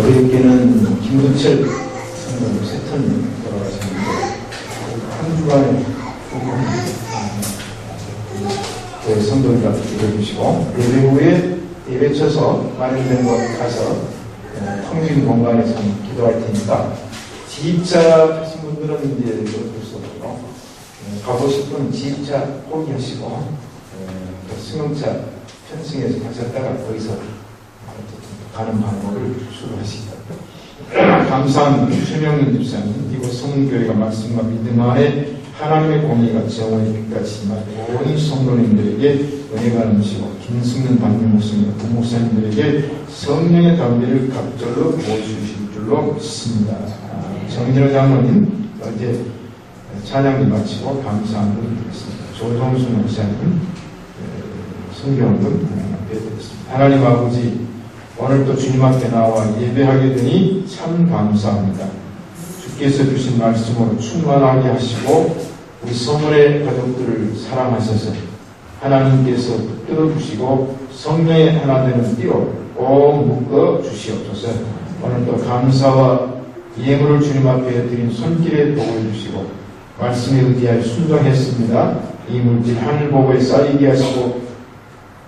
그저께는 김근철 성도님 세턴 돌아가셨는데 한 주간에 저희 성도님과 기도해주시고 예배 후에 예배 쳐서 마련된 곳 가서 통진 공간에서 기도할 테니까 지입차 하신 분들은 이제 어쩔 수 없고 가고 싶은 지입차 포기하시고 승용차 편승해서 가셨다가 거기서 가는 방법을 추구하시다. 감사한 최명윤 집사님, 이곳 성문교회가 말씀과 믿음 안에 하나님의 공의가 정원의 빛같이 모든 성도님들에게 은혜가 넘치고 김승는 담임 목사님, 부목사님들에게 성령의 담비를 갑절로 보여주실 줄로 믿습니다. 정진호 장로님 어제 찬양을 마치고 감사함을 드렸습니다. 조성수 목사님 성경을 배드렸습니다. 하나님 아버지, 오늘도 주님 앞에 나와 예배하게 되니 참 감사합니다. 주께서 주신 말씀으로 충만하게 하시고 우리 성문의 가족들을 사랑하셔서 하나님께서 붙들어 주시고 성령의 하나 되는 띠로 꼭 묶어 주시옵소서. 오늘도 감사와 예물을 주님 앞에 드린 손길에 도움을 주시고 말씀에 의지하여 순종했습니다. 이 물질 하늘보고에 쌓이게 하시고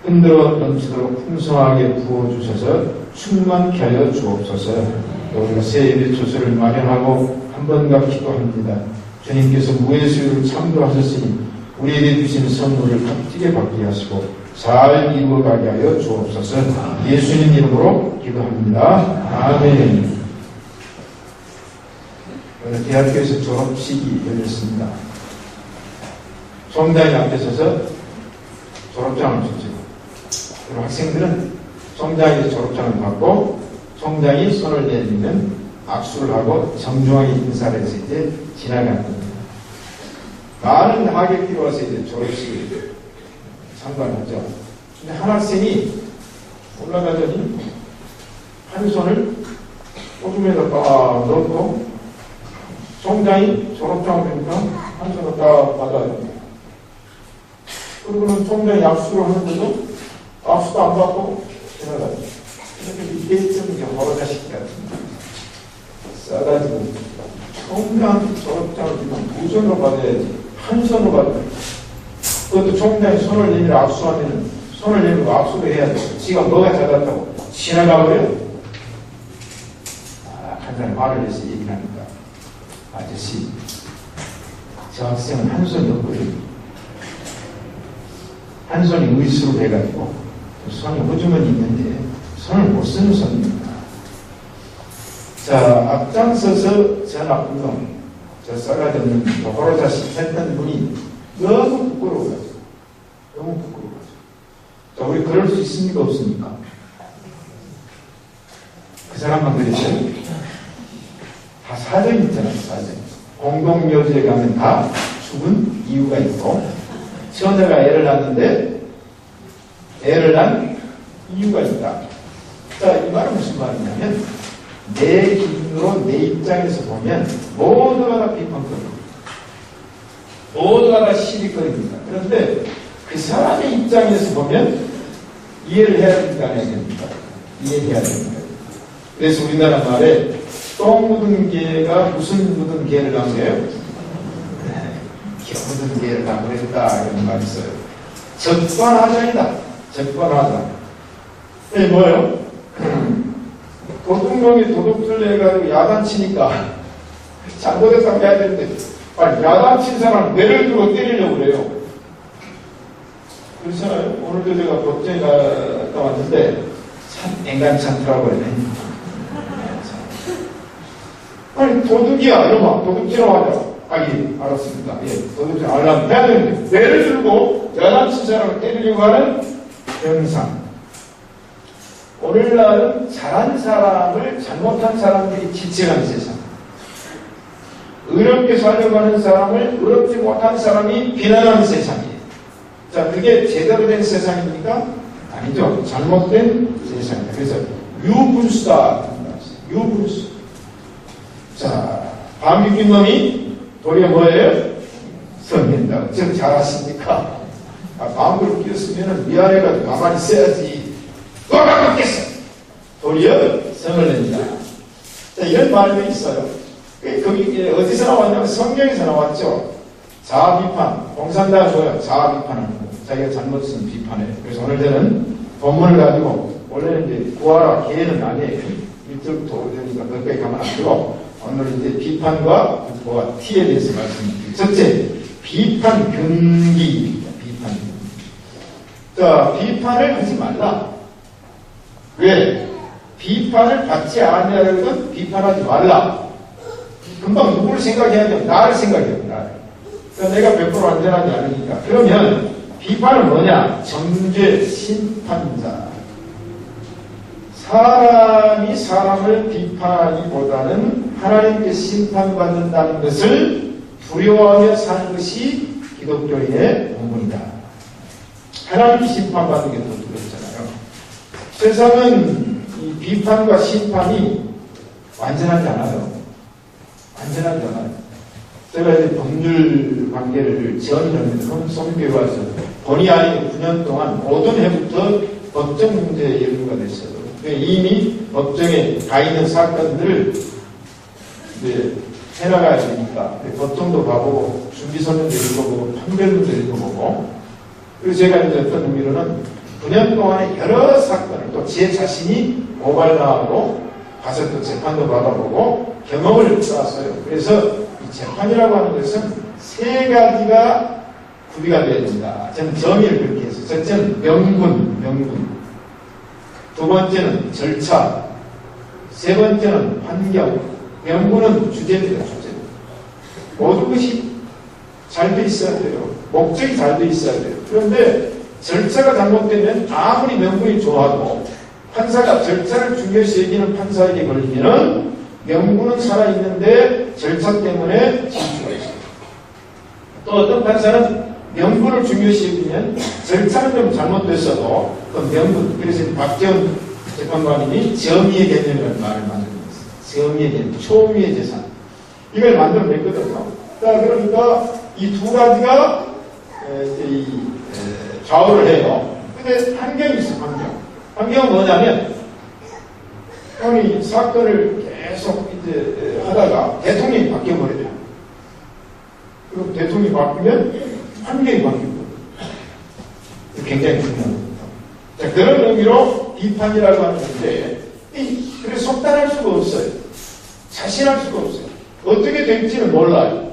흔들어 넘치도록 풍성하게 부어주셔서 충만케 하여 주옵소서. 또 우리가 새 예배 초소를 마련하고 한 번과 기도합니다. 주님께서 무예수를 참도하셨으니 우리에게 주신 선물을 값지게 받게 하시고 잘 이루어가게 하여 주옵소서. 예수님 이름으로 기도합니다. 아멘. 오늘 대학교에서 졸업식이 열렸습니다. 총장이 앞에 서서 졸업장을 주시고 그리고 학생들은 총장이 졸업장을 받고 총장이 손을 내밀면 악수를 하고 정중하게 인사를 해서 이제 지나가는 겁니다. 많은 하객들이 와서 이제 졸업식을 참관하죠. 근데 한 학생이 올라가더니 한 손을 오줌에다 딱 넣고 총장이 졸업장을 보니까 한 손을 딱 받아요. 그리고는 총장이 악수를 하는데도 악수도 안 받고 지나가요. 이게 좀 이제 허러자식 같은 싸가지고 총장한테 졸업장을 주면 두 손으로 받아야지 한 손으로 받아요. 그것도 총장이 손을 내밀어 악수하면 손을 내밀고 악수를 해야 돼. 지가 뭐가 잘났다고 지나가버려요. 한 사람이 말을 해서 얘기를 합니다. 아저씨, 저 학생은 한 손이 없거든요. 한 손이 의수로 해가지고 손이 호주머니 있는데 손을 못 쓰는 손입니다. 자, 앞장서서 저 나쁜 놈, 저 싸가지 없는 호로자식 했던 분이 너무 부끄러워요. 너무 부끄러워요. 자, 우리 그럴 수 있습니까? 없습니까? 그 사람만 그랬어요? 다 사정이 있잖아요, 사정. 공동묘지에 가면 다 죽은 이유가 있고, 처녀가 애를 낳는데, 애를 낳은 이유가 있다. 자, 이 말은 무슨 말이냐면, 내 기준으로 내 입장에서 보면, 모두가 다 비판거립니다. 모두가 다 시비거립니다. 그런데, 그 사람의 입장에서 보면, 이해를 해야 됩니까? 안 해야 됩니까? 이해해야 됩니다. 그래서 우리나라 말에, 똥 묻은 개가 무슨 묻은 개를 낳으래요? 개 묻은 개를 낳으랬다 이런 말이 있어요. 적반하장이다. 적반하장. 이게 뭐예요? 도둑놈이 도둑질 해가지고 야단치니까 잘못했다고 해야 되는데 야단친 사람 뇌를 들고 때리려고 그래요. 그렇잖아요. 오늘도 제가 법정에 갔다 왔는데 참 앵간찮더라고요. 아니 도둑이야 이러면 도둑질하고 하자. 아니 알았습니다. 예, 도둑질 하려면 해야 되는데 뇌를 들고 야단친 사람을 때리려고 하는 현상. 오늘날은 잘한 사람을 잘못한 사람들이 지칭하는 세상. 의롭게 살려고 하는 사람을 의롭지 못한 사람이 비난하는 세상이에요. 자, 그게 제대로 된 세상입니까? 아니죠. 잘못된 세상입니다. 그래서 유분수다. 유분수. 자, 밤이 낀 놈이 도리어 뭐예요? 성낸다. 저 잘하십니까? 밤을 끼었으면 미안해가지고 가만히 있어야지. 또 가만겠어. 도리어 성을 낸다. 자, 이런 말도 있어요. 거기 어디서 나왔냐면 성경에서 나왔죠. 자아 비판. 공산당 뭐야? 자아 비판하는 거. 자기가 잘못 쓴 비판에. 그래서 오늘 저는 본문을 가지고 원래는 이제 구하라 개는 아니에요. 1절부터 5절이니까 거기까지 가면 안 되고 오늘 이제 비판과 뭐가 T에 대해서 말씀드립니다. 첫째, 비판 금기입니다. 비판 금기. 자, 비판을 하지 말라. 왜? 비판을 받지 않으려면 비판하지 말라. 금방 누구를 생각해야 돼요? 나를 생각해야 돼요. 나를. 그러니까 내가 100% 안전하지 않으니까. 그러면 비판은 뭐냐? 정죄 심판자. 사람이 사람을 비판하기보다는 하나님께 심판받는다는 것을 두려워하며 사는 것이 기독교인의 본분이다. 하나님 심판받는 게 더 두렵잖아요. 세상은 이 비판과 심판이 완전하지 않아요. 완전하지 않아요. 제가 이제 법률 관계를 지원하면서 성교에 와서 본의 아니게 9년 동안 모든 해부터 법정 문제에 연루가 됐어요. 이미 법정에 가 있는 사건들을 이제 해나가야 되니까 법정도 가보고 준비서면도 읽어보고 판결문도 읽어보고 그리고 제가 이제 어떤 의미로는 9년 동안에 여러 사건을 또 제 자신이 고발당하고 가서 또 재판도 받아보고 경험을 쌓았어요. 그래서 이 재판이라고 하는 것은 세 가지가 구비가 되어야 된다. 저는 정의를 그렇게 했어요. 첫째는 명분. 두 번째는 절차. 세 번째는 환경. 명분은 주제입니다. 주제. 모든 것이 잘 돼 있어야 돼요. 목적이 잘 돼 있어야 돼요. 그런데 절차가 잘못되면 아무리 명분이 좋아도 판사가 절차를 중요시 여기는 판사에게 걸리면은 명분은 살아있는데 절차 때문에 진수가 있어요. 또 어떤 판사는 명분을 중요시 여기면 절차는 좀 잘못됐어도 그 명분, 그래서 박재원 재판관님이 정의의 개념이라는 말을 만들어냈어요. 정의의 개념, 초미의 재산. 이걸 만들어냈거든요. 자, 그러니까 이 두 가지가 좌우를 해요. 근데 환경이 있어요, 환경. 환경은 뭐냐면, 형이 사건을 계속 이제 하다가 대통령이 바뀌어버려요. 그럼 대통령이 바뀌면 환경이 바뀌고. 굉장히 중요한 겁니다. 자, 그런 의미로 비판이라고 하는 건데, 그래서 속단할 수가 없어요. 자신할 수가 없어요. 어떻게 될지는 몰라요.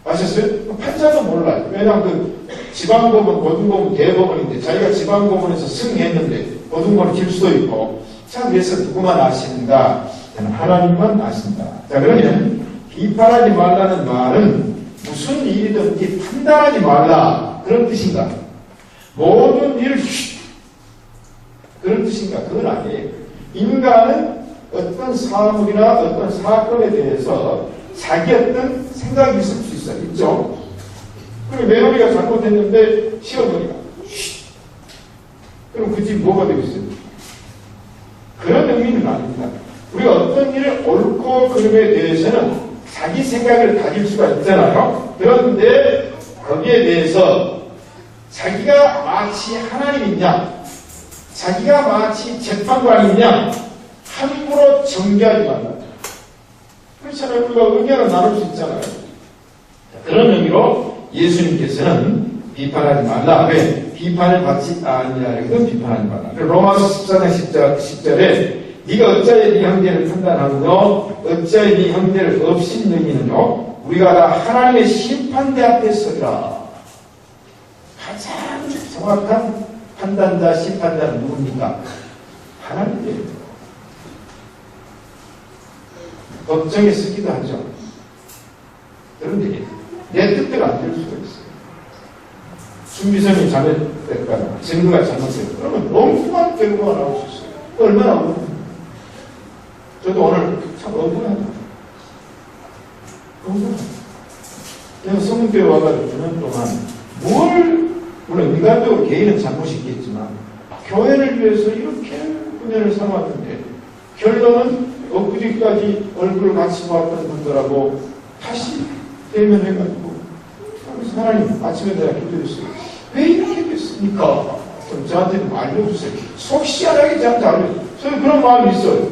아셨어요? 판사도 몰라요. 왜냐하면 그 지방법원, 고등법원, 대법원인데 자기가 지방법원에서 승했는데 고등법원을 질 수도 있고 참 그래서 누구만 아신다? 하나님만 아신다. 자, 그러면 비판하지 말라는 말은 무슨 일이든지 판단하지 말라 그런 뜻인가? 모든 일을 그런 뜻인가? 그건 아니에요. 인간은 어떤 사물이나 어떤 사건에 대해서 자기 어떤 생각이 있을 수 있어요. 있죠? 그리고 메모리가 잘못했는데 시어머니가 그럼 그 집 뭐가 되겠어요? 그런 의미는 아닙니다. 우리가 어떤 일을 옳고 그름에 대해서는 자기 생각을 가질 수가 있잖아요. 그런데 거기에 대해서 자기가 마치 하나님이냐 자기가 마치 재판관이냐 함부로 정죄하지 말라. 그렇잖아요. 우리가 의견을 나눌 수 있잖아요. 그런 의미로 예수님께서는 비판하지 말라. 왜? 비판을 받지 아니하려거든 비판하지 말라. 로마서 14장 10절에 네가 어찌하여 네 형제를 판단하느냐 어찌하여 네 형제를 업신여기느냐 우리가 다 하나님의 심판대 앞에 서리라. 가장 정확한 판단자 심판자는 누굽니까? 하나님이에요. 법정에 쓰기도 하죠. 그런데 내 뜻대로 안 될 수가 있어요. 준비선이 잘못됐거나 증거가 잘못됐거나 그러면 엉뚱한 결과가 나올 수 있어요. 얼마나 억울해요. 저도 오늘 참 억울합니다. 억울합니다. 내가 성교에 와가지고 9년 동안 물론 인간적으로 개인은 잘못이 있겠지만 교회를 위해서 이렇게 9년을 살아왔는데 결론은 엊그제까지 얼굴을 같이 보았던 분들하고 다시 대면해가지고 하나님 아침에 내가 기도했어요. 왜 이렇게 됐습니까? 좀 저한테 좀 알려주세요. 속 시원하게 저한테 알려주세요. 저는 그런 마음이 있어요.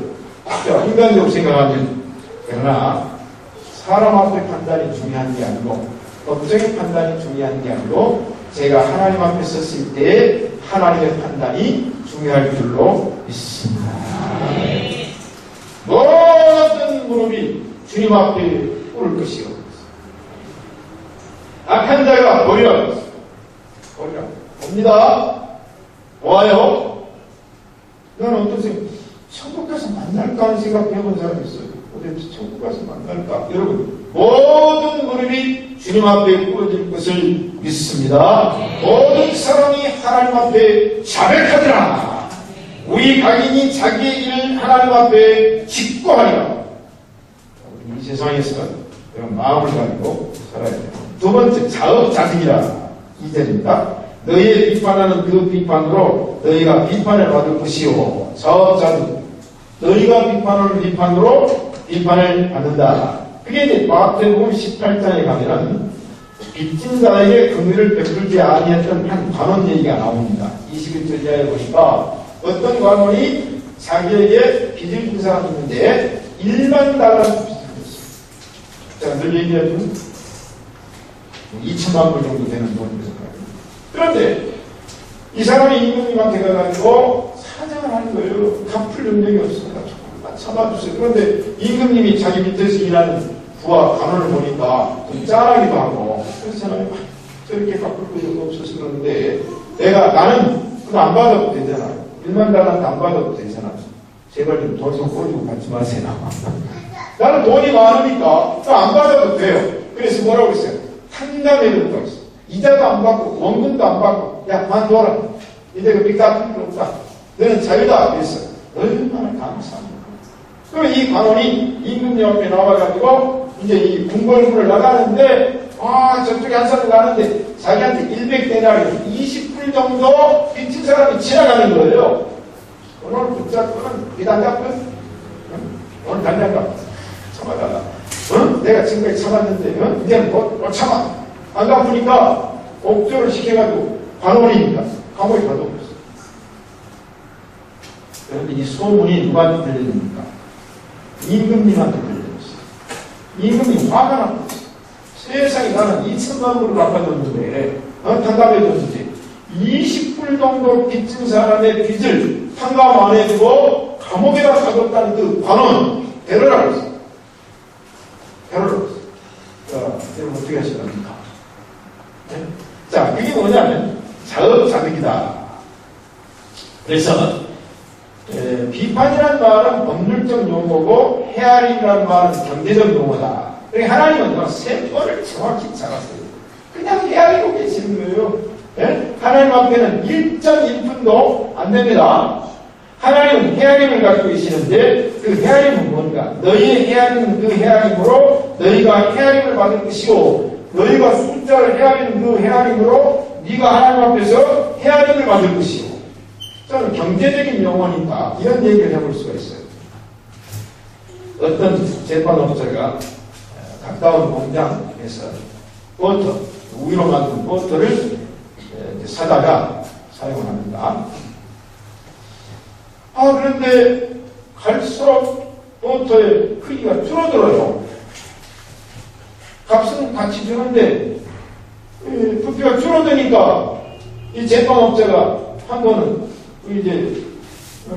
자, 인간적으로 생각하면 그러나 사람 앞에 판단이 중요한 게 아니고 법정의 판단이 중요한 게 아니고 제가 하나님 앞에 섰을 때 하나님의 판단이 중요할 줄로 믿습니다. 모든 무릎이 주님 앞에 꿇을 것이요. 악한 자가 버리라. 버리라. 옵니다. 와요. 너는 어떤 생각? 천국 가서 만날까 하는 생각 해본 사람 있어요. 어디 천국 가서 만날까? 여러분, 모든 무릎이 주님 앞에 꿇어질 것을 믿습니다. 모든 사람이 하나님 앞에 자백하리라. 우리 각인이 자기의 일을 하나님 앞에 짓고 하리라. 이 세상에서는 그런 마음을 가지고 살아야 돼요. 두 번째, 자업자득이라. 2절입니다. 너희의 비판하는 그 비판으로 너희가 비판을 받을 것이요. 자업자득. 너희가 비판하는 비판으로 비판을 받는다. 그게 이제 마태복음 18장에 가면은 빚진 자에게 긍휼을 베풀지 아니했던 한 관원 얘기가 나옵니다. 21절 이하에 보니까 어떤 관원이 자기에게 빚을 진 사람이 있는데 1만 달러 빚을 졌어요. 제가 늘 얘기하죠. 2천만 불 정도 되는 돈이죠. 그런데 이 사람이 임금님한테 가가지고 사정을 하는 거예요. 갚을 능력이 없습니다. 조금만 참아주세요. 그런데 임금님이 자기 밑에서 일하는 부하 관원을 보니까 좀 짠하기도 하고 그래서 사람이 저렇게 갚을 의욕이 없어서 그러는데 나는 그거 안 받아도 되잖아. 1만 달러한테 안 받아도 되잖아. 제발 좀 돈 좀 꿔주고 받지 마세요. 나는 돈이 많으니까 안 받아도 돼요. 그래서 뭐라고 했어요? 탕감해를 또 했어. 이자도 안 받고 원금도 안 받고 야 그만둬라. 이제 그 빚 갚을 필요 없다. 너는 자유다. 그랬어. 얼마나 감사합니까. 그럼 이 관원이 임금님 앞에 나와가지고 이제 이 궁궐문을 나가는데 저쪽에 한 사람이 가는데 자기한테 100데나리 20불 정도 빚진 사람이 지나가는 거예요. 오늘 붙잡고는 빚 안 갚은? 오늘 당장 갚아. 참아달라. 내가 지금까지 참았는데 이제는 못 참아. 안 갚으니까 옥조를 시켜가지고 관원이니까 감옥에 가둬버렸어. 그런데 이 소문이 누구한테 들리니까 임금님한테 들렸어요. 임금님 화가 났어요. 세상에 나는 2천만 불을 갚아줬는데 탕감해줬는지 20불 정도 빚진 사람의 빚을 탕감 안 해주고 감옥에다 가뒀다는 그 관원 데려라 그랬어요. 데려라 그랬어요. 자, 여러분 어떻게 하시랍니까? 네? 자, 그게 뭐냐면 자업자득이다. 그래서 비판이라는 말은 법률적 용어고 헤아림이라는 말은 경제적 용어다. 그러니까 하나님은 세번을 정확히 잡았어요. 그냥 헤아리고 계시는 거예요. 네? 하나님 앞에는 1.1분도 안 됩니다. 하나님은 헤아림을 가지고 계시는데 그 헤아림은 뭔가? 너희의 헤아림은 그 헤아림으로 너희가 헤아림을 받을 것이고 너희가 숫자를 헤아리는 그 헤아림으로 네가 하나님 앞에서 헤아림을 받을 것이고 저는 경제적인 용어니까 이런 얘기를 해볼 수가 있어요. 어떤 제빵업자가 가까운 공장에서 버터, 우유로 만든 버터를 사다가 사용을 합니다. 그런데 갈수록 버터의 크기가 줄어들어요. 값은 같이 주는데 부피가 줄어드니까 이 제빵업자가 한 번은 이제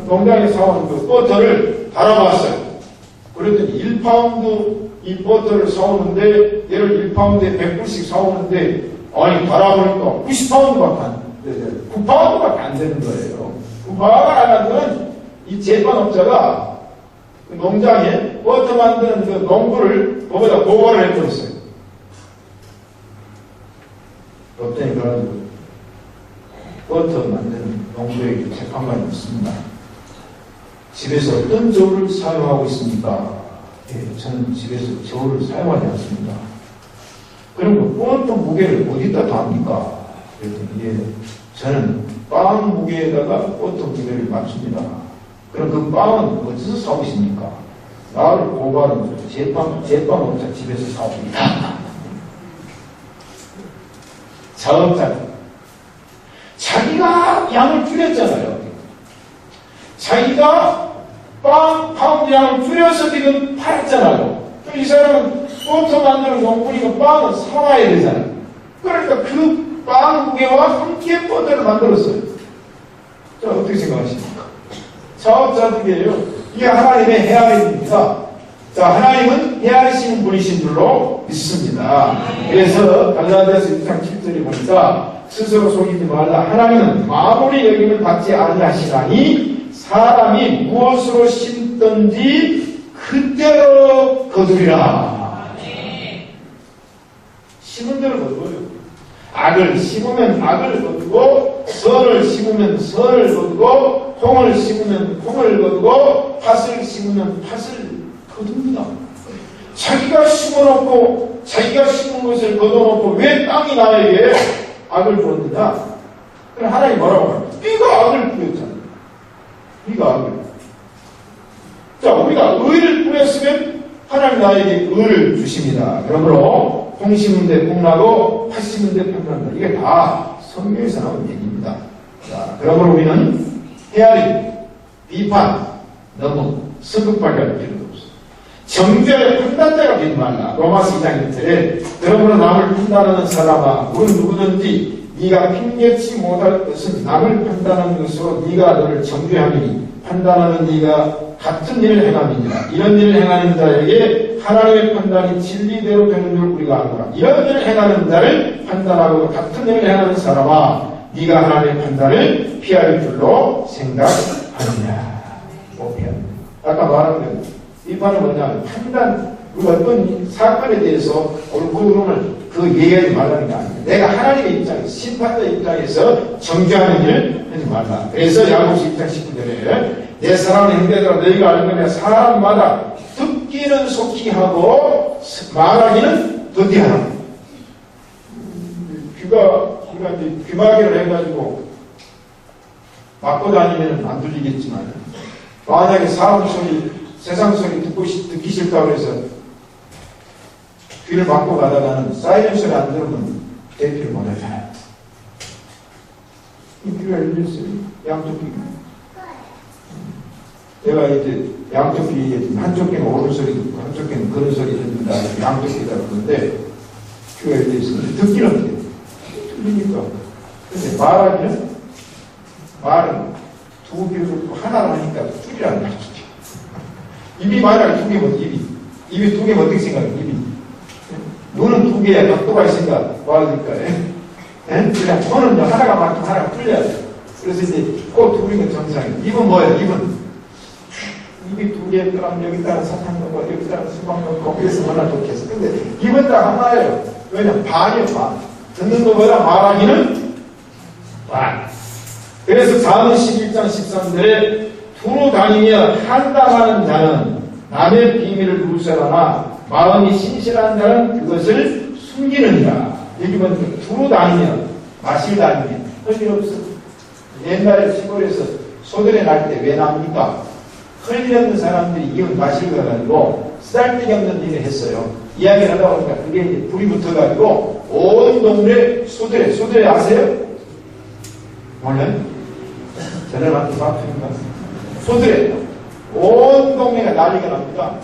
농장에 사온 그 버터를 달아봤어요. 그랬더니 1파운드 이 버터를 사오는데 얘를 1파운드에 100불씩 사오는데 달아보니까 90파운드밖에 안 되는 9파운드밖에 안 되는 거예요. 그 화가 나는 건 이 제빵업자가 그 농장에 버터 만드는 그 농부를 거기다 고발을 해버렸어요. 그랬더니 그래가지고 버터 만드는 농부에게 재판관이 묻습니다. 집에서 어떤 저울을 사용하고 있습니까? 저는 집에서 저울을 사용하지 않습니다. 그럼 버터 무게를 어디다 답니까? 그랬더니 저는 빵 무게에다가 버터 무게를 맞춥니다. 그럼 그 빵은 어디서 사오십니까? 나를 고발은 제빵업자 집에서 사옵니다. 자업자득. 자기가 양을 줄였잖아요. 자기가 파운드량을 줄여서 지금 팔았잖아요. 이 사람은 버터 만드는 용품이고 빵은 사와야 되잖아요. 그러니까 그 빵 무게와 함께 버터를 만들었어요. 자, 어떻게 생각하십니까? 사업자들이에요. 이게 하나님의 헤아림입니다. 자, 하나님은 헤아리시는 분이신 줄로 믿습니다. 그래서 갈라디아서 6장 7절에 보니까 스스로 속이지 말라. 하나님은 마무리 여김을 받지 아니하시나니 사람이 무엇으로 심든지 그대로 거두리라. 심은 대로 거두어요. 악을 심으면 악을 거두고, 선을 심으면 선을 거두고, 콩을 심으면 콩을 거두고, 팥을 심으면 팥을 거둡니다. 자기가 심어놓고, 자기가 심은 것을 거둬놓고, 왜 땅이 나에게 악을 부었느냐? 그럼 하나님 뭐라고 하냐? 네가 악을 뿌렸잖아. 네가 악을. 자, 우리가 의를 뿌렸으면 하나님 나에게 의를 주십니다. 그러므로 콩 심은 데 콩나고 팥 심은 데 팥난다. 이게 다 성경에서 나온 얘기입니다. 자, 그러므로 우리는 헤아림, 비판, 너무 성급하게 할 필요도 없어. 정죄의 판단자가 되지 말라. 로마서 2장 1절에 그러므로 남을 판단하는 사람아, 우리 누구든지 네가 핑계치 못할 것은 남을 판단하는 것으로 네가 너를 정죄하느니 판단하는 네가 같은 일을 행함이니라. 이런 일을 행하는 자에게 하나님의 판단이 진리대로 되는 줄 우리가 알거라. 이런 일을 행하는 자를 판단하고 같은 일을 행하는 사람아, 네가 하나님의 판단을 피할 줄로 생각하느냐. 아까 말한 대로 비판은 뭐냐? 판단, 우리 어떤 사건에 대해서 옳고 그름을 그 얘기하지 말라는 게 아니에요. 내가 하나님의 입장에서, 심판자 입장에서 정죄하는 일을 하지 말라. 그래서 야고보서 1장 19절에 내 사랑하는 형제들아, 너희가 알거니와 사람마다 듣기는 속히 하고 말하기는 더디하라. 귀가 이제 귀마개를 해가지고 맞고 다니면 안 들리겠지만, 만약에 사람 소리, 세상 소리 듣기 싫다고 해서 귀를 막고 가다가는 사이렌 소리 안 들으면 대피를 못 하잖아요. 이 귀가 열렸어요. 양쪽 귀. 내가 이제 양쪽 귀에 한쪽 귀는 옳은 소리 듣고 한쪽 귀는 그런 소리 듣는다. 양쪽 귀다 그러는데 귀가 열려있으면 듣기는 어때요? 들리니까. 근데 말은 두 귀를 듣고 하나로 하니까 줄이라는 거죠. 입이 만약에 두 개면 입이 두 개면 어떻게 생각해요? 입이 눈은 두 개야. 각도가 있으니까 도와줄까요? 그냥 손은 하나가 맞고 하나가 풀려야 돼. 그래서 이제 꼭 두 개는 정상이에요. 입은 뭐예요? 입이 두 개였더라면 여기다가 사탕 넣고 여기다가 수박 넣고 그래서 하나 좋겠어. 근데 입은 딱 하나예요. 왜냐면 반이에요. 반. 듣는 것보다 말하기는 반. 그래서 잠언 11장 13절에 두루 다니며 한담하는 자는 남의 비밀을 누설하나 마음이 신실한 자는 그것을 숨기느니라. 여기 보니까 두루 다니며 마실 다니며 할 일 없어. 옛날에 시골에서 소들에 날 때 왜 납니까? 할 일 없는 사람들이 이웃 마실 거 가지고 쓸데기 없는 일을 했어요. 이야기를 하다 보니까 그게 이제 불이 붙어가지고 온 동네 소들에 아세요? 몰라요? 저는 한테 맞춥니까? 소들에 온 동네가 난리가 납니다.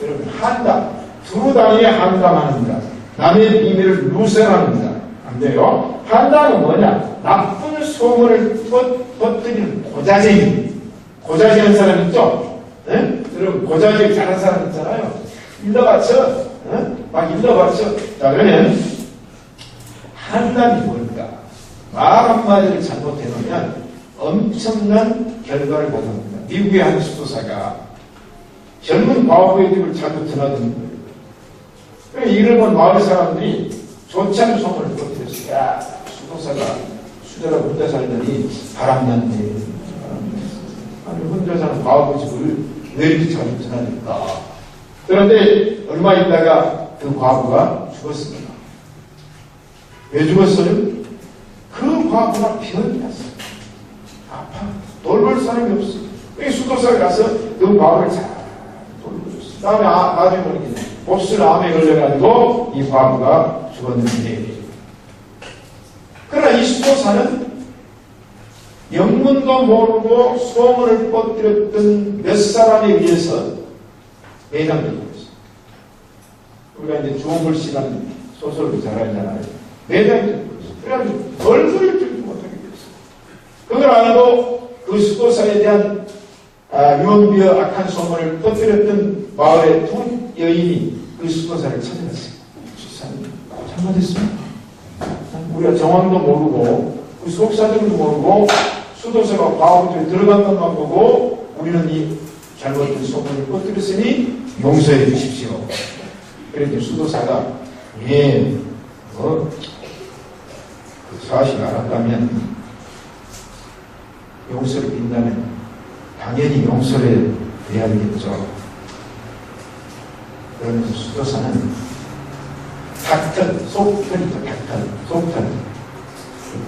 여러분, 한담, 두루 다니며 한담하는다. 남의 비밀을 누설합니다. 안 돼요. 한담은 뭐냐? 나쁜 소문을 퍼뜨리는 고자질하는 사람 있죠? 여러분, 고자질 잘하는 사람 있잖아요. 일러바쳐. 막 일러바쳐. 자, 그러면 한담이 뭘까? 말 한마디를 잘못해놓으면 엄청난 결과를 보답합니다. 미국의 한 수도사가 젊은 과부의 집을 자주 드나드는 거예요. 이를 본 마을 사람들이 좋지 않은 소문을 퍼뜨렸어요. 야, 수도사가 수도라고 혼자 살더니 바람났네. 아니, 혼자 사는 과부 집을 왜 이렇게 자주 드나들까? 그런데 얼마 있다가 그 과부가 죽었습니다. 왜 죽었어요? 그 과부가 병이 났어요. 아파. 돌볼 사람이 없어. 이 수도사에 가서 그 과부를 잘 돌려줬어. 다음에 나중에 보니까 몹쓸 암에 걸려가지고 이 과부가 죽었는데, 그러나 이 수도사는 영문도 모르고 소문을 퍼뜨렸던 몇 사람에 의해서 매장되고 있어요. 우리가 이제 주홍글씨라는 소설을 잘 알잖아요. 매장되고 있어요. 그래가지고 얼굴을 들지 못하게 됐어요. 그걸 알고 그 수도사에 대한 유언비어 악한 소문을 퍼뜨렸던 마을의 두 여인이 그 수도사를 찾아갔어요. 수사님, 잘못했습니다. 우리가 정황도 모르고 그 속사정도 모르고 수도사가 과거에 들어간 것만 보고 우리는 이 잘못된 소문을 퍼뜨렸으니 용서해 주십시오. 그런데 수도사가 그 사실 알았다면 용서를 빈다면 당연히 용서를 해야겠죠. 그러면서 수도사는 닭털, 속털이죠. 닭털, 속털.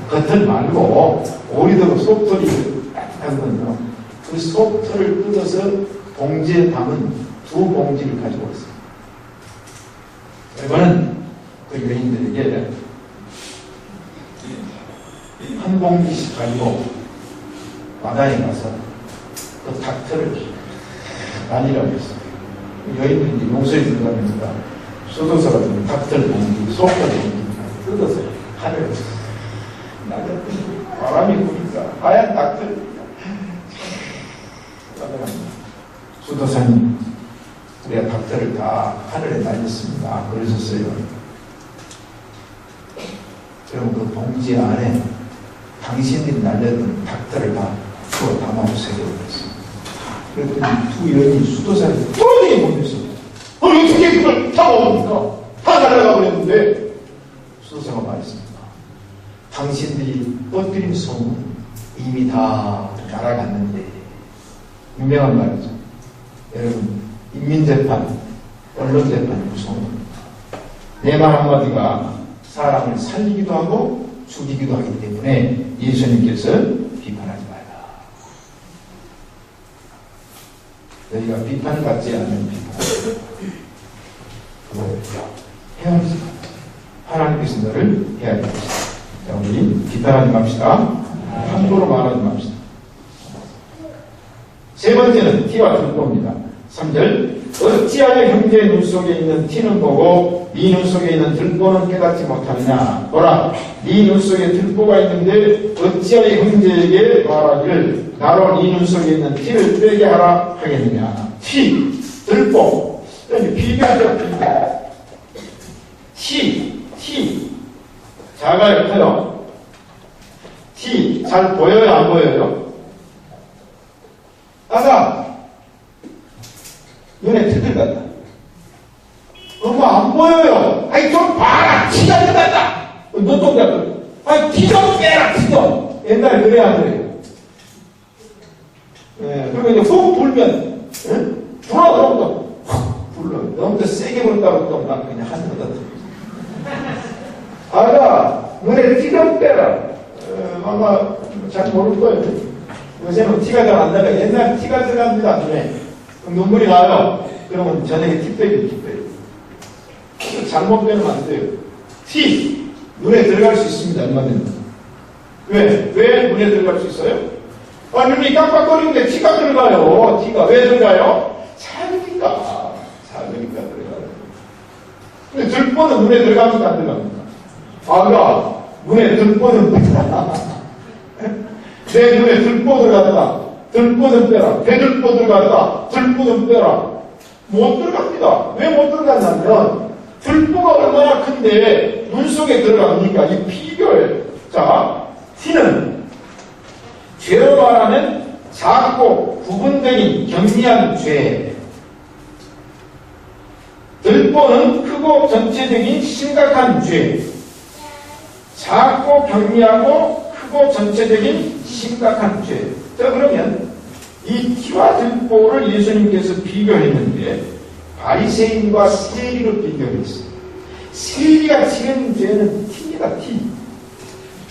겉털 말고 오리도 속털이 따뜻한 건요. 그 속털을 뜯어서 봉지에 담은 두 봉지를 가지고 있어요. 이거는 그 여인들에게 한 봉지씩 가지고 바다에 가서 그 닭털을 날리라고 했어요. 여인들이 용서해 준다면서 수도사가 닭털 봉지, 속털 봉지 뜯어서 하늘에 날렸더니 바람이 부니까 하얀 닭털이 따라갑니다. 수도사님, 우리가 닭털을 다 하늘에 날렸습니다. 그러셨어요. 그럼 그 봉지 안에 당신들이 날렸던 닭털을 다 풀어 담아보세요. 그랬더니 두 여인이 수도사를 뚫어내게 보면서 어떻게 그걸 다 먹습니까? 다 날아가 버렸는데 수도사가 말했습니다. 당신들이 퍼뜨린 소문 이미 다 날아갔는데 유명한 말이죠. 여러분, 인민재판, 언론재판이 무서운 내 말 한마디가 사람을 살리기도 하고 죽이기도 하기 때문에 예수님께서 비판하지 말라. 너희가 비판받지 않는 비판을 해야 합니다. 하나님께서 너를 해야 됩니다. 자, 우리 비판하지 맙시다. 함부로 말하지 맙시다. 세 번째는 티와 들보입니다. 3절 어찌하여 형제의 눈 속에 있는 티는 보고 네 눈 속에 있는 들보는 깨닫지 못하느냐. 보라, 네 눈 속에 들보가 있는데 어찌하여 형제에게 말하기를 나로 네 눈 속에 있는 티를 빼게 하라 하겠느냐. 티, 들보, 비교하죠. 티 작아요, 커요? 티 잘 보여요, 안 보여요? 아까 눈에 들어갔다. 엄마 안 보여요. 아이 좀 봐라. 티가 들어갔다. 너도 잡고. 아이 티 좀 빼라. 티 좀. 옛날에 그래야 그래요. 예, 그리고 이제 훅 불면 불어 그러고 확 불러. 너무 더 세게 불었다고 또 막 그냥 하는 거다. 아가 눈에 티 좀 빼라. 아마 잘 모를 거예요. 요새는 티가 잘 안 나가. 옛날에 티가 들어갑니다. 눈에. 그럼 눈물이 나요. 그러면 저녁에 티 빼기. 잘못 빼면 안 돼요. 티 눈에 들어갈 수 있습니다. 얼마든지. 왜 눈에 들어갈 수 있어요? 눈이 깜빡거리는데 티가 들어가요. 티가 왜 들어가요? 작으니까 들어가요. 근데 들보는 눈에 들어갑니까? 안 들어갑니까? 아가 눈에 들보는 내 눈에 들보 들어갔다. 들보는 빼라. 대들보 들어갔다. 들보는 빼라. 못 들어갑니다. 왜 못 들어갔냐면 들보가 얼마나 큰데 눈 속에 들어갑니까? 이 비교예요. 자, 티는 죄로 말하면 작고 구분되는 경미한 죄. 들보는 크고 전체적인 심각한 죄. 작고 경미하고 크고 전체적인 심각한 죄. 자, 그러면 이 티와 들보를 예수님께서 비교했는데 바리새인과 세리로 비교했어요. 세리가 지은 죄는 티입니다. 티.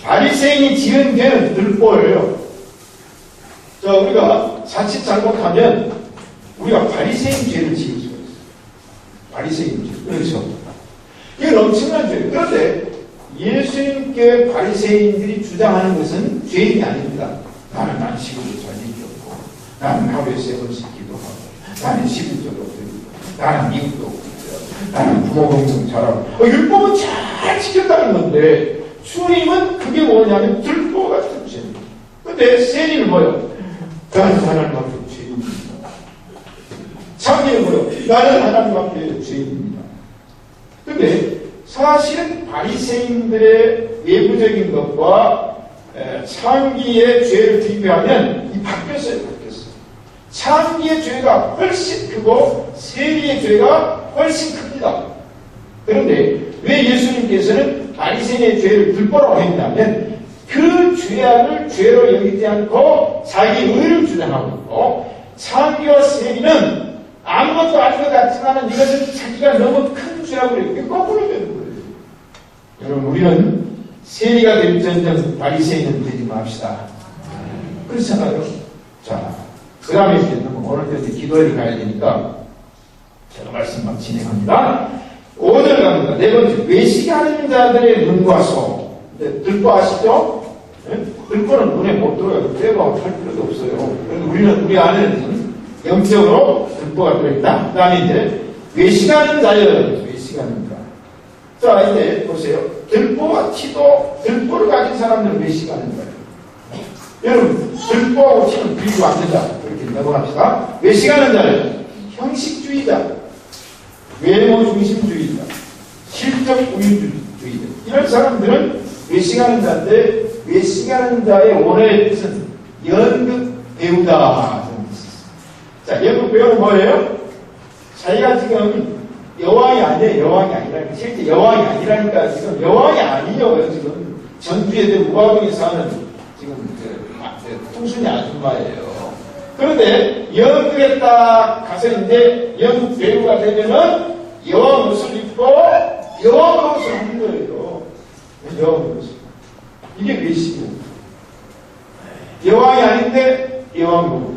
바리새인이 지은 죄는 들보예요. 자, 우리가 자칫 잘못하면 우리가 바리새인 죄를 지을 수가 있어요. 바리새인 죄. 그렇죠. 이건 엄청난 죄예요. 그런데 예수님께 바리새인들이 주장하는 것은 죄인이 아닙니다. 나는 안식으로 잘 지켰고, 나는 하루에 3번씩 기도하고, 나는 11조도 드리고, 나는 미국도 오고, 나는 부모 공경 잘하고. 율법은 잘 지켰다는 건데, 주님은 그게 뭐냐면 들보 같은 죄입니다. 근데 세리는 뭐예요? 나는 하나님 앞에 죄인입니다. 창기는 뭐예요? 나는 하나님 앞에 죄인입니다. 근데 사실은 바리새인들의 외부적인 것과 창기의 죄를 비교하면 이 바뀌었어요. 창기의 죄가 훨씬 크고 세리의 죄가 훨씬 큽니다. 그런데 왜 예수님께서는 바리새인의 죄를 들보라고 했냐면 그 죄악을 죄로 여기지 않고 자기 의를 주장하고 있고, 창기와 세리는 아무것도 아닌 것 같지만 이것은 자기가 너무 큰 죄라고 이렇게 거꾸로 되는 거예요. 여러분, 우리는 세리가 될전전 바리새인은 되지 맙시다. 그렇잖아요. 자, 그 다음에 이제 오늘 이제 기도회를 가야 되니까 제가 말씀만 진행합니다. 5절 갑니다. 네 번째, 외식하는 자들의 눈과 소. 들보 아시죠? 네? 들보는 눈에 못 들어가요. 빼고 할 필요도 없어요. 그래서 우리 안에는 영적으로 들보가 들어있다. 그 다음에 이제 외식하는 자여. 외식하는 자. 자, 이제 보세요. 들보와 티도, 들보를 가진 사람들은 외식하는 자예요. 여러분, 들보하고 티는 비교 안 된다. 이렇게 넘어갑시다. 외식하는 자는 형식주의자, 외모 중심주의자, 실적 우유주의자. 이런 사람들은 외식하는 자인데, 외식하는 자의 원어의 뜻은 연극 배우다. 자, 연극 배우는 뭐예요? 자기가 지금 여왕이 아니에요. 여왕이 아니라니까. 실제 여왕이 아니라니까. 지금 여왕이 아니에요. 지금 전주에 우화동에 사는 지금 통순이 아줌마예요. 그런데 연극에 딱 가서 이제 연극 배우가 되면은 여왕 옷을 입고 여왕 옷을 하는 거예요. 여왕 옷을. 이게 외식이에요. 여왕이 아닌데 여왕 노릇.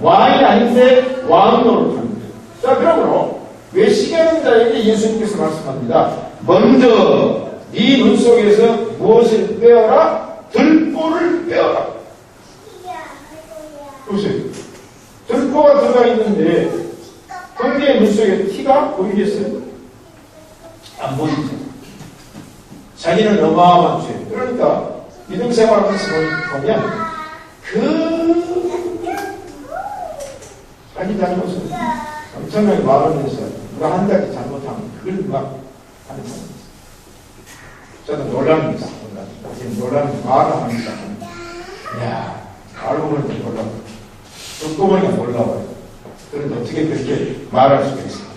왕이 아닌데 왕 노릇 하는 거예요. 자, 그러므로 외식하는 자에게 예수님께서 말씀합니다. 먼저 네 눈 속에서 무엇을 빼어라? 들보를 빼어라. 보세요. 들보가 들어가 있는데 형제의 눈 속에 티가 보이겠어요? 안 보이죠. 자기는 어마어마한 죄. 그러니까 믿음 생활하면서 보면 자기 잘못을 엄청나게 말하면서 누가 한 가지 잘못하면 그걸 막 하는 사람이 있어요. 저는 놀랍니다. 지금 놀랍니다. 말을 합니다. 이야, 알고 보니까 놀라워요. 듣고 보니까 놀라워요. 그런데 어떻게 그렇게 말할 수가 있습니까?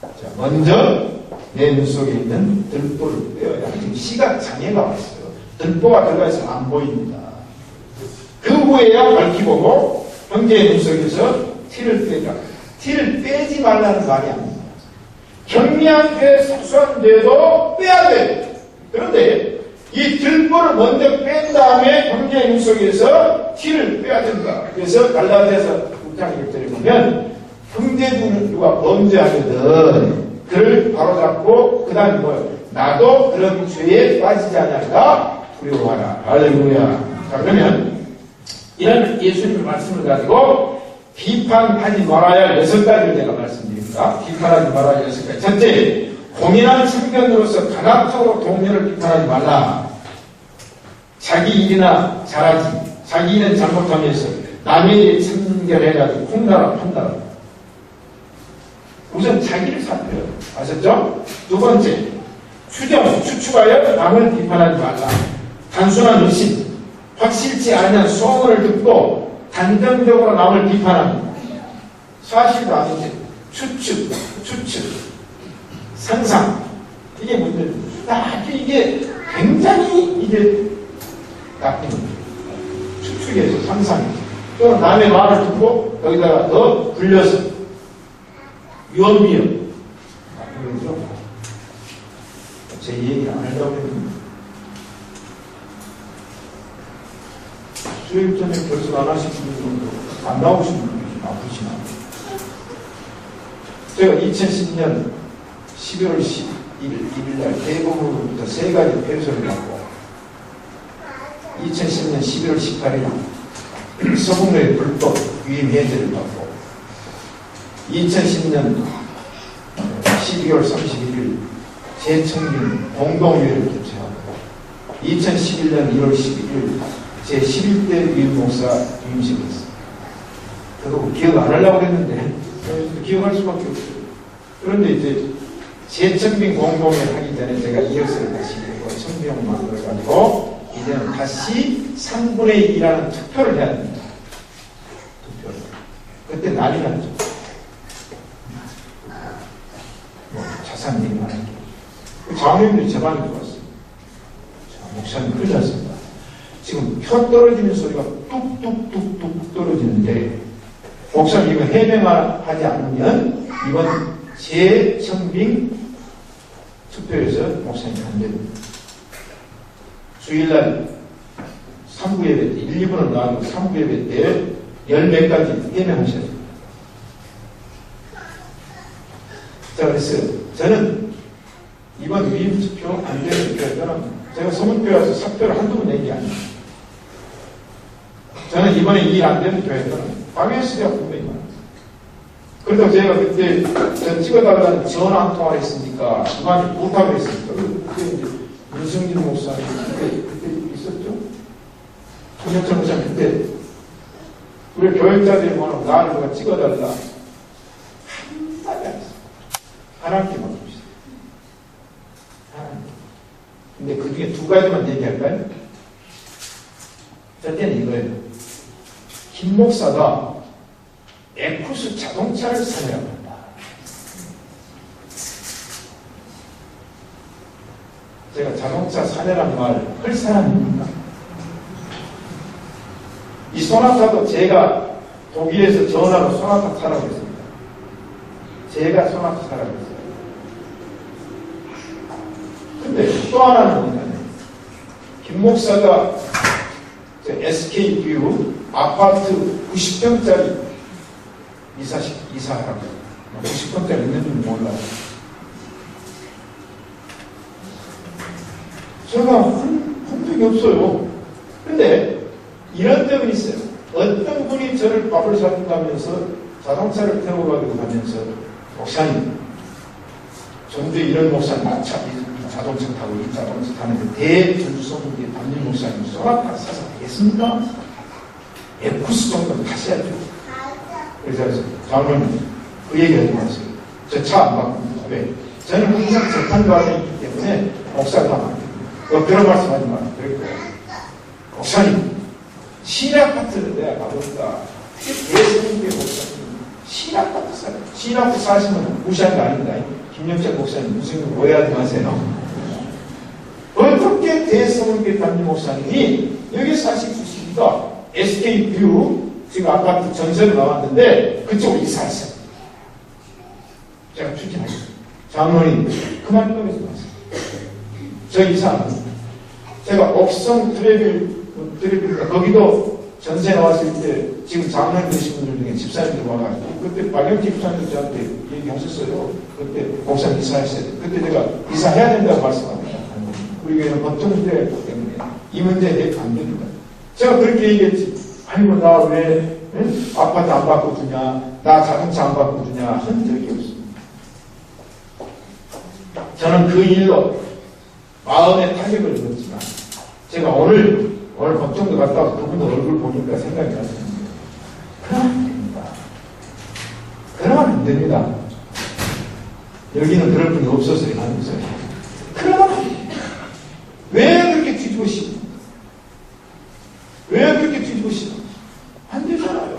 자, 먼저 내 눈 속에 있는 들보를 빼어야. 지금 시각 장애가 왔어요. 들보가 들어가 있으면 안 보입니다. 그 후에야 밝히보고 형제의 눈 속에서 티를 빼라. 티를 빼지 말라는 말이 아닙니다. 경미한 죄, 사소한 죄도 빼야 돼. 그런데 이 들보를 먼저 뺀 다음에 형제의 눈 속에서 티를 빼야 된다. 그래서 갈라디아서 6장 1절에 보면 형제들은 누가 범죄하거든 그를 바로잡고 그 다음에 뭐예요? 나도 그런 죄에 빠지지 않을까 두려워하라. 할렐루야. 자, 그러면 이런 예수님의 말씀을 가지고 비판하지 말아야 할 6가지를 제가 말씀드립니다. 비판하지 말아야 할 6가지. 첫째, 공인한 참견으로서 강압적으로 동료를 비판하지 말라. 자기 일이나 잘하지. 자기 일은 잘못하면서 남의 일 참견해가지고 콩나라 판다라. 우선 자기를 살펴요. 아셨죠? 두 번째, 추측하여 남을 비판하지 말라. 단순한 의심, 확실치 않은 소문을 듣고 단정적으로 남을 비판합니다. 사실도 아닌데 추측, 상상. 이게 문제입니다. 아주 이게 굉장히 이게 나쁜 거예요. 추측해서 상상해서. 또 남의 말을 듣고 거기다가 더 불려서 위험. 나쁜 거죠. 제 얘기 안 하려고 했는데. 수요일 전에 결석 안 하신 분들도 안 나오신 분들이 아프시나. 제가 2010년 11월 11일 날 대법원으로부터 3가지 패소를 받고 2010년 11월 18일 서북로의 불법 위임 해제를 받고 2010년 12월 31일 재청빙 공동회의를 개최하고 2011년 1월 11일 제11대 위임목사 위임식이 있습니다. 저도 기억 안 하려고 했는데 기억할 수밖에 없어요. 그런데 이제 재청빙 공동회를 하기 전에 제가 이력서를 다시 청빙을 만들어가지고 이제는 다시 3분의 2라는 투표를 해야 됩니다. 투표를. 그때 난리 났죠. 자산 얘기만 할게요. 장로님들이 제 방에 들어왔어요. 목사님 큰일 났습니다. 지금 표 떨어지는 소리가 뚝뚝뚝뚝 떨어지는데 목사님 이거 해명하지 않으면 이번 재청빙 투표에서 목사님 안 됩니다. 주일날 3부 예배 때 1, 2부는 나가고 3부 예배 때 10몇 가지 해명하셔야 됩니다. 자, 그래서 저는 이번 위임 투표 안 되는 투표는 제가 서문교회에서 사표를 한두 번 낸 게 아니에요. 저는 이번에 일 안 되는 교회에서는 방해수가 분명히 많아요. 그래서 제가 그때 저 찍어달라는 전화 한 통화를 했으니까 이만희 못하고 했으니까 그때 이제 윤승진 목사님 그때 있었죠? 김영철 목사님 그때 우리 교육자들이 뭐라고 나를 누가 찍어달라 한마디 안 했어요. 하나님께 맡깁시다. 하나님. 근데 그 중에 두 가지만 얘기할까요? 첫째는 이거예요. 김 목사가 에쿠스 자동차를 사려고 한다. 제가 자동차 사려란 말 할 사람입니까? 이 소나타도 제가 독일에서 전화로 소나타 사라고 했습니다. 제가 소나타 사라고 했어요. 근데 또 하나는 뭐냐면 김 목사가 SK뷰 아파트 90평짜리 이사하라고 90평짜리 있는지 몰라요. 제가 한 적이 없어요. 근데 이런 점이 있어요. 어떤 분이 저를 밥을 사준다면서 자동차를 태우고 가기도 하면서 목사님 전주에 이런 목사님 자동차 타고 이 자동차 타는데 대전주성국의 담임 목사님 소나타 사서 되겠습니까? 에쿠스 정도는 타셔야죠. 그래서 장로님 그 얘기 하지 마세요. 저 차 안 바꿉니다. 왜? 저는 항상 재판 과정이 있기 때문에 목사가 안 됩니다. 그런 말씀 하지 마세요. 그러니까 목사님 신학파트를 내가 가볼까? 대성국의 목사님 신학파트 사요. 신학파트 사시면 무시한 거 아닙니다. 김영철 목사님 무슨 오해하지 마세요. 어떻게 대성국의 담임 목사님이 여기 사실 주시니까 SK뷰 지금 아파트 전세로 나왔는데 그쪽으로 이사했어요. 제가 추진하겠습니다. 장로님 그만 좀 해서 마세요. 저 이사 안 합니다. 제가 옥성 트레빌 거기도 전세 나왔을 때 지금 장로님 되신 분들 중에 집사님들 와가지고 그때 박영기 집사님 저한테 얘기하셨어요. 그때 목사님 이사했어요. 그때 제가 이사해야 된다고 말씀합니다. 우리 교회는 법정 문제가 있기 때문에 이 문제에 대해 안 됩니다. 제가 그렇게 얘기했지. 아이고 나 왜 아파트 안 바꿔주냐, 나 자동차 안 바꿔주냐 한 적이 없습니다. 저는 그 일로 마음의 타격을 입었지만 제가 오늘 법정도 갔다 와서 그분도 얼굴 보니까 생각이 났습니다. 그러면 안 됩니다. 그러면 안 됩니다. 여기는 그럴 분이 없어서 하면서 그러면 안 됩니다. 왜 그렇게 뒤집으시고 왜 그렇게 뒤집으시고 안 되잖아요.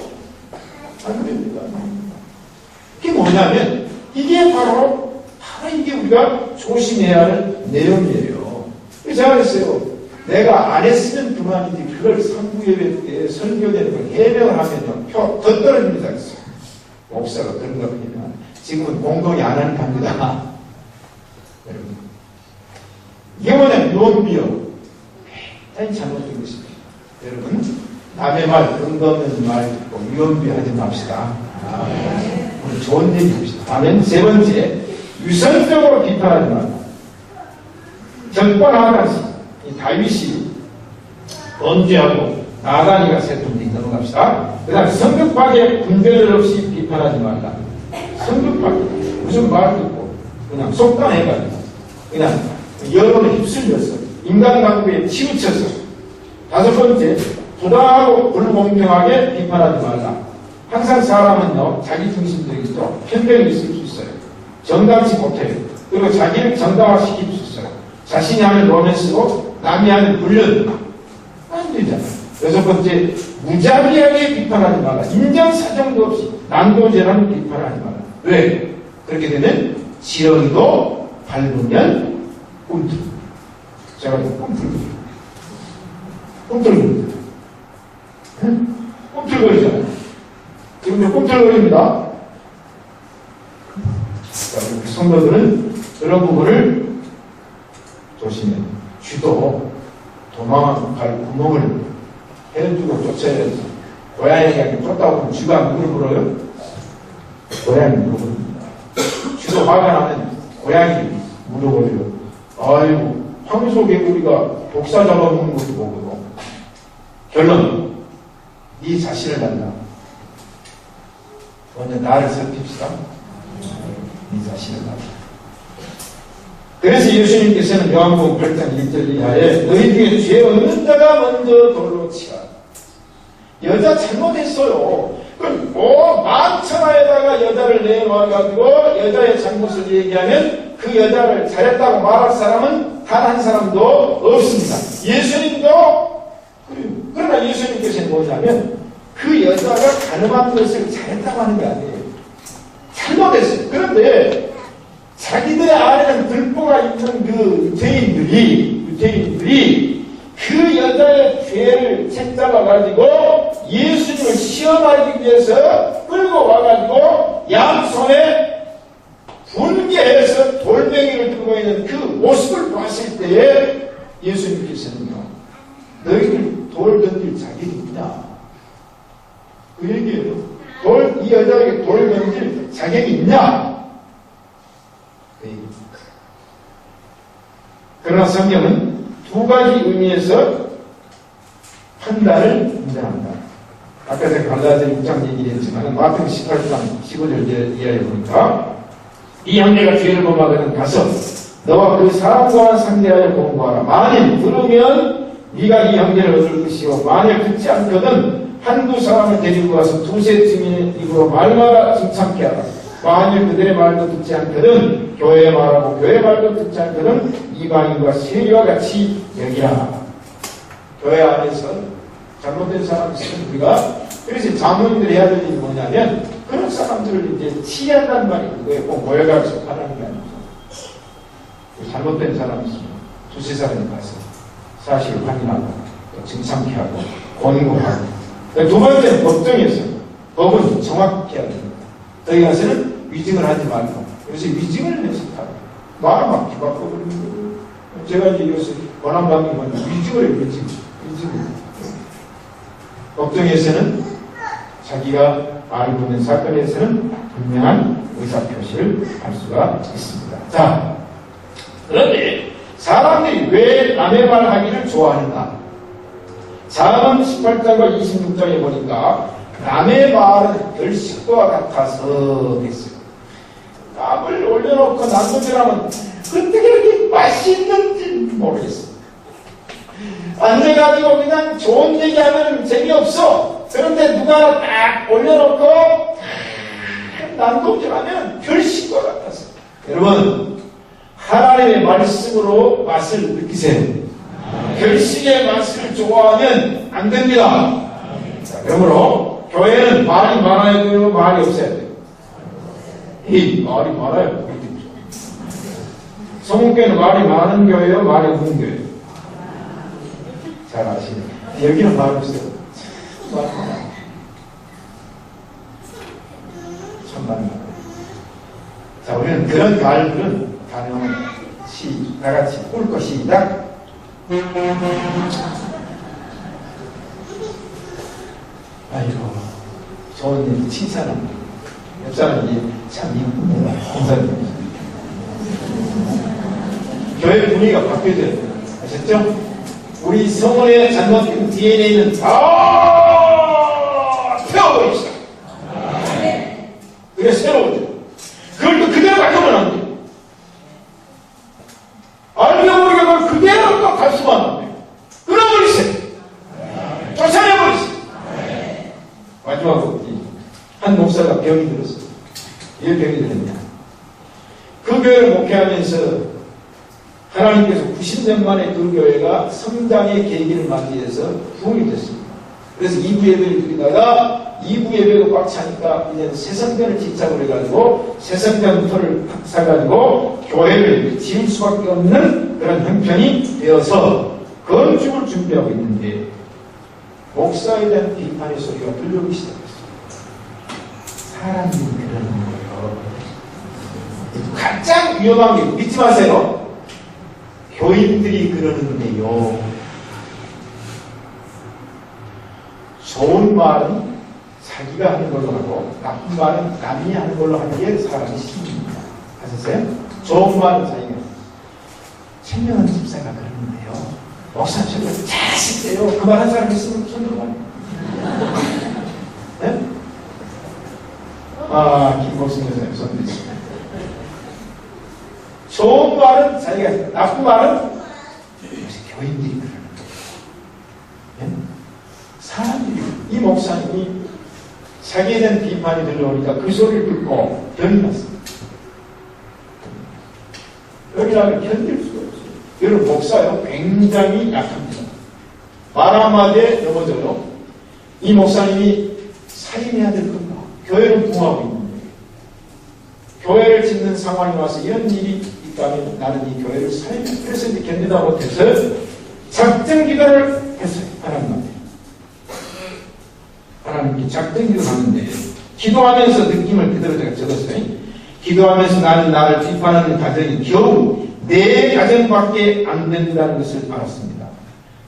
안 됩니다. 그게 뭐냐면 이게 바로 이게 우리가 조심해야 할 내용이에요. 제가 그랬어요. 내가 안 했으면 그만이지 그걸 3부 예배 때 설교되는 걸 해명을 하면요 표 더 떨어집니다. 그랬어요. 목사가 그런 거 보면 지금은 공동이 안 하는 겁니다. 여러분 이게 뭐냐면 유언비어 굉장히 잘못된 것입니다. 여러분 남의 말 근거 없는 말 듣고 유언비어 하지 맙시다. 오늘 좋은 얘기 합시다. 아멘. 세 번째 유선적으로 비판하지 말라. 적반하장식 이 다윗이 범죄하고 나단이가 셋째 넘어갑시다. 그 다음 성급하게 분별 없이 비판하지 말라. 성급하게 무슨 말도 있고 그냥 속단해가지고 그냥 여론에 휩쓸려서 인간관계에 치우쳐서. 다섯 번째, 부당하고 불공평하게 비판하지 말라. 항상 사람은요 자기 중심적이죠. 편견이 있을 수 있어요. 정당치 못해요. 그리고 자기를 정당화시킬 수 있어요. 자신이 하는 로맨스로 남이 하는 불륜 안 되잖아요. 여섯 번째, 무자비하게 비판하지 말라. 인정사정도 없이 난도질하는 비판하지 말라. 왜? 그렇게 되면 지렁이도 밟으면 꿈틀. 제가 꿈틀거립니다. 꿈틀거리잖아요. 지금 꿈틀거립니다. 우리 성도들은 그런 부분을 조심해. 쥐도 도망갈 구멍을 해주고 쫓아야지. 고양이가 쫓다 보면 쥐가 누구를 물어요? 고양이 물어봅니다. 쥐도 화가 나면 고양이 물어버려요. 아이고, 황소개구리가 독사 잡아먹는 것도 보고요. 결론, 네 자신을 만나. 먼저 나를 살핍시다. 네 자신을 만나. 그래서 예수님께서는 요한복음 8장 1절 이하에 너희 중에 죄 없는 자가 먼저 돌로 치라. 여자 잘못했어요. 그럼 만천하에다가 여자를 내놓아가지고 여자의 잘못을 얘기하면 그 여자를 잘했다고 말할 사람은 단 한 사람도 없습니다. 예수님도 그래요. 그러나 예수님께서는 뭐냐면 그 여자가 가늠한 것을 잘했다고 하는 게 아니에요. 잘못했어요. 그런데 자기들의 안에는 들보가 있는 그 유대인들이 그 여자의 죄를 책잡아가지고 예수님을 시험하기 위해서 끌고 와가지고 양손에 분개해서 돌멩이를 들고 있는 그 모습을 봤을 때에 예수님께서는요, 너희들 돌 던질 자격이 있냐? 그 얘기예요. 이 여자에게 돌 던질 자격이 있냐? 그러나 성경은 두 가지 의미에서 판단을 인정합니다. 아까 제가 갈라디아 6장 얘기를 했지만 마태복음 18장 15절 이하에 보니까 이 형제가 죄를 범하거든 가서 너와 그 사람과만 상대하여 공부하라. 만일 들으면 네가 이 형제를 얻을 것이요 만일 듣지 않거든 한두 사람을 데리고 가서 두세 증인의 입으로 말마다 짐참게 하라. 만일 그들의 말도 듣지 않거든 교회의 말하고 교회의 말도 듣지 않거든 이방인과 세리와 같이 여기라. 교회 안에서 잘못된 사람이 있으면 우리가 그래서 자문들이 해야 될 일이 뭐냐면 그런 사람들을 이제 치한다는 말이 그거예요. 꼭 모여가지고 하라는 게 아니죠. 잘못된 사람이 있으면 두세 사람이 가서 사실을 확인하고 증상케 하고 권고하고. 두 번째는 법정에서 법은 정확히 해야 됩니다. 거기 가서는 위증을 하지 말고 그래서 위증을 연습하고 말을 막 뒤바꿔버리는 거예요. 제가 이제 이것을 권한받는 건 위증을 해요. 위증을. 법정에서는 자기가 알고 있는 사건에서는 분명한 의사표시를 할 수가 있습니다. 자, 그런데 사람들이 왜 남의 말 하기를 좋아하는가? 잠언 18장과 26장에 보니까 남의 말은 결식과 같아서 됐어요. 밥을 올려놓고 남들하면 어떻게 이렇게 맛있는지 모르겠어요. 앉아가지고 그냥 좋은 얘기하면 재미없어. 그런데 누가 딱 올려놓고 남동질하면 결식과 같아서. 여러분, 하나님의 말씀으로 맛을 느끼세요. 결식의 맛을 좋아하면 안 됩니다. 자, 그러므로 교회는 말이 많아야 돼요, 말이 없어야 돼요. 이 말이 많아요. 성문교회는 말이 많은 교회요, 말이 없는 교회요. 잘 아시네. 여기는 말 없어요. 천만. 자, 우리는 그런 말들은 가능하면 다 같이 꿀거 시작. 아이고, 좋은 일 칭찬합니다. 옆 사람이 참 이쁩니다. 인사드립니다. 교회 분위기가 바뀌어져야 돼요. 아셨죠? 우리 성원의 잘못된 DNA는 다 태워버립시다. 그게 새로워져. 그걸 또 그대로 가져오면 안 돼요. 알게 모르게 그걸 그대로 또 가져오면 안 돼요. 끊어버리세요. 쫓아내버리세요. 마지막으로 한 목사가 병이 들었어요. 왜 병이 들었냐? 그 교회를 목회하면서 하나님께서 90년 만에 그 교회가 성장의 계기를 만들기 위해서 부흥이 됐습니다. 그래서 2부 예배를 드리다가 2부 예배가 꽉 차니까 이제 새성전을 집착을 해가지고 새성전터를 사가지고 교회를 지을 수밖에 없는 그런 형편이 되어서 건축을 준비하고 있는데 목사에 대한 비판의 소리가 들려오기 시작했어요. 사람이 그러는 거예요. 가장 위험한 게 믿지 마세요. 교인들이 그러는데요. 좋은 말은 자기가 하는 걸로 하고 나쁜 말은 남이 하는 걸로 하는 게 사람의 심리입니다. 아셨어요? 좋은 말은 자기가 천명한 집사가 그러는데요. 목사님처럼 자식돼요. 그 말 한 사람 있으면 손 들어봐요. 네? 김복순 선생님 손 드십니다. 좋은 말은 자기가 했다. 나쁜 말은 역시 교인들이 그러는 거예요. 네? 사람들이, 이 목사님이 자기에 대한 비판이 들려오니까 그 소리를 듣고 변이 났습니다. 여기라면 견딜 수가 없어요. 여러분, 목사요, 굉장히 약합니다. 말 한마디에 넘어져요. 이 목사님이 살인해야 될 건가? 교회를 부흥하고 있는데, 교회를 짓는 상황이 와서 이런 일이 있다면 나는 이 교회를 살인해. 그래서 이제 견디다 못해서 작정 기도를 했어요. 하나님한테. 하나님께 작정 기도를 하는데, 기도하면서 느낌을 그대로 제가 적었어요. 기도하면서 나는 나를 비판하는 가정이 겨우 내 가정밖에 안 된다는 것을 알았습니다.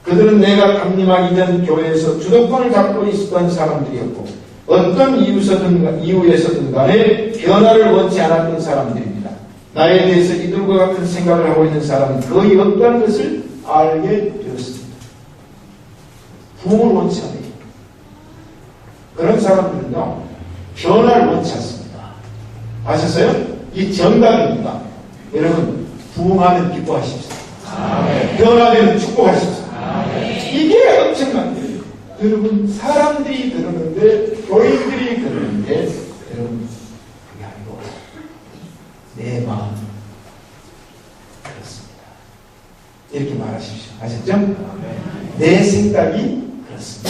그들은 내가 감림하기 전 교회에서 주도권을 잡고 있었던 사람들이었고 어떤 이유에서든 간에 변화를 원치 않았던 사람들입니다. 나에 대해서 이들과 같은 생각을 하고 있는 사람은 거의 없다는 것을 알게 되었습니다. 부흥을 원치 않아요. 그런 사람들은요, 변화를 원치 않습니다. 아셨어요? 이 정답입니다. 여러분, 부흥하면 기뻐하십시오. 변화되면 축복하십시오. 이게 엄청난 거예요. 여러분, 사람들이 그러는데, 교인들이 그러는데, 여러분, 그게 아니고, 내 마음, 그렇습니다. 이렇게 말하십시오. 아셨죠? 내 생각이 그렇습니다.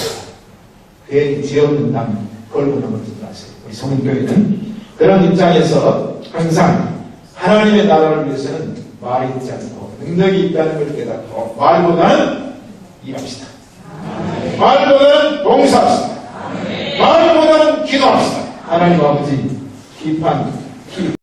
그에게 죄 없는 남, 걸고 넘어지지 마세요. 우리 성문교회는 그런 입장에서 항상 하나님의 나라를 위해서는 말이 있지 않고 능력이 있다는 걸 깨닫고 말보다는 일합시다. 말보다는 봉사합시다. 말보다는 기도합시다. 하나님 아버지 비판